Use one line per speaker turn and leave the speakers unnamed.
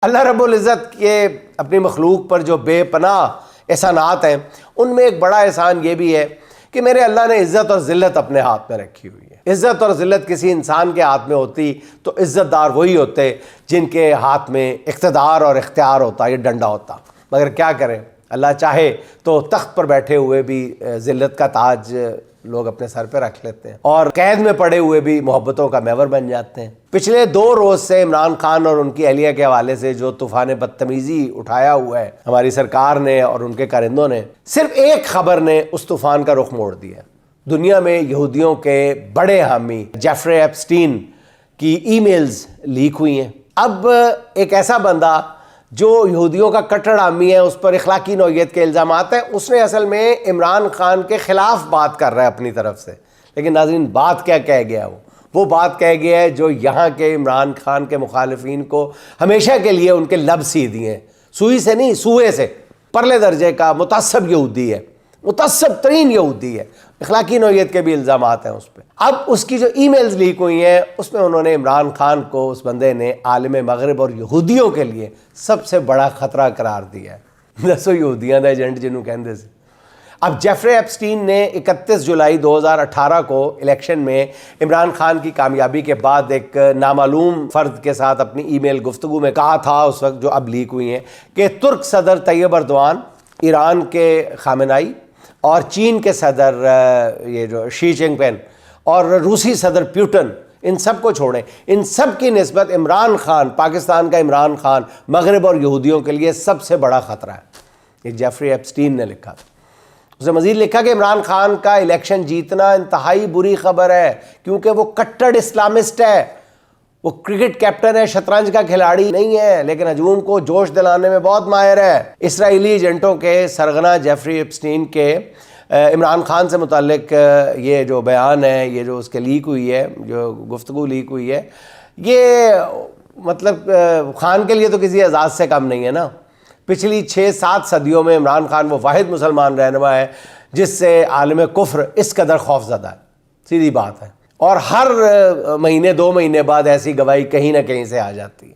اللہ رب العزت کے اپنی مخلوق پر جو بے پناہ احسانات ہیں، ان میں ایک بڑا احسان یہ بھی ہے کہ میرے اللہ نے عزت اور ذلت اپنے ہاتھ میں رکھی ہوئی ہے۔ عزت اور ذلت کسی انسان کے ہاتھ میں ہوتی تو عزت دار وہی ہوتے جن کے ہاتھ میں اقتدار اور اختیار ہوتا، یہ ڈنڈا ہوتا، مگر کیا کریں، اللہ چاہے تو تخت پر بیٹھے ہوئے بھی ذلت کا تاج لوگ اپنے سر پہ رکھ لیتے ہیں، اور قید میں پڑے ہوئے بھی محبتوں کا محور بن جاتے ہیں۔ پچھلے 2 روز سے عمران خان اور ان کی اہلیہ کے حوالے سے جو طوفان بدتمیزی اٹھایا ہوا ہے ہماری سرکار نے اور ان کے کارندوں نے، صرف ایک خبر نے اس طوفان کا رخ موڑ دیا۔ دنیا میں یہودیوں کے بڑے حامی جیفری ایپسٹین کی ای میلز لیک ہوئی ہیں۔ اب ایک ایسا بندہ جو یہودیوں کا کٹڑ حامی ہے، اس پر اخلاقی نوعیت کے الزامات ہیں، اس نے اصل میں عمران خان کے خلاف بات کر رہا ہے اپنی طرف سے۔ لیکن ناظرین، بات کیا کہہ گیا وہ بات کہہ گیا ہے جو یہاں کے عمران خان کے مخالفین کو ہمیشہ کے لیے ان کے لب سی دیے ہیں، سوئی سے نہیں، سوئے سے۔ پرلے درجے کا متعصب یہودی ہے، متعصب ترین یہودی ہے، اخلاقی نوعیت کے بھی الزامات ہیں اس پہ۔ اب اس کی جو ای میلز لیک ہوئی ہیں، اس میں انہوں نے عمران خان کو، اس بندے نے، عالم مغرب اور یہودیوں کے لیے سب سے بڑا خطرہ قرار دیا ہے۔ دسو یہودیاں دا ایجنٹ جنہوں کہندے سے۔ اب جیفری ایپسٹین نے 31 جولائی 2018 کو الیکشن میں عمران خان کی کامیابی کے بعد ایک نامعلوم فرد کے ساتھ اپنی ای میل گفتگو میں کہا تھا، اس وقت جو اب لیک ہوئی ہیں، کہ ترک صدر طیب اردوان، ایران کے خامنائی اور چین کے صدر یہ جو شی جن پنگ اور روسی صدر پیوٹن، ان سب کو چھوڑیں، ان سب کی نسبت عمران خان، پاکستان کا عمران خان، مغرب اور یہودیوں کے لیے سب سے بڑا خطرہ ہے۔ یہ جیفری ایپسٹین نے لکھا تھا۔ اس نے مزید لکھا کہ عمران خان کا الیکشن جیتنا انتہائی بری خبر ہے، کیونکہ وہ کٹڑ اسلامسٹ ہے، وہ کرکٹ کیپٹن ہے، شطرنج کا کھلاڑی نہیں ہے، لیکن ہجوم کو جوش دلانے میں بہت ماہر ہے۔ اسرائیلی ایجنٹوں کے سرغنہ جیفری ایپسٹین کے عمران خان سے متعلق یہ جو بیان ہے، یہ جو اس کے لیک ہوئی ہے، جو گفتگو لیک ہوئی ہے، یہ مطلب خان کے لیے تو کسی اعزاز سے کم نہیں ہے نا۔ پچھلی 6-7 صدیوں میں عمران خان وہ واحد مسلمان رہنما ہے جس سے عالم کفر اس قدر خوف زدہ ہے، سیدھی بات ہے، اور ہر مہینے 2 مہینے بعد ایسی گواہی کہیں نہ کہیں سے آ جاتی ہے۔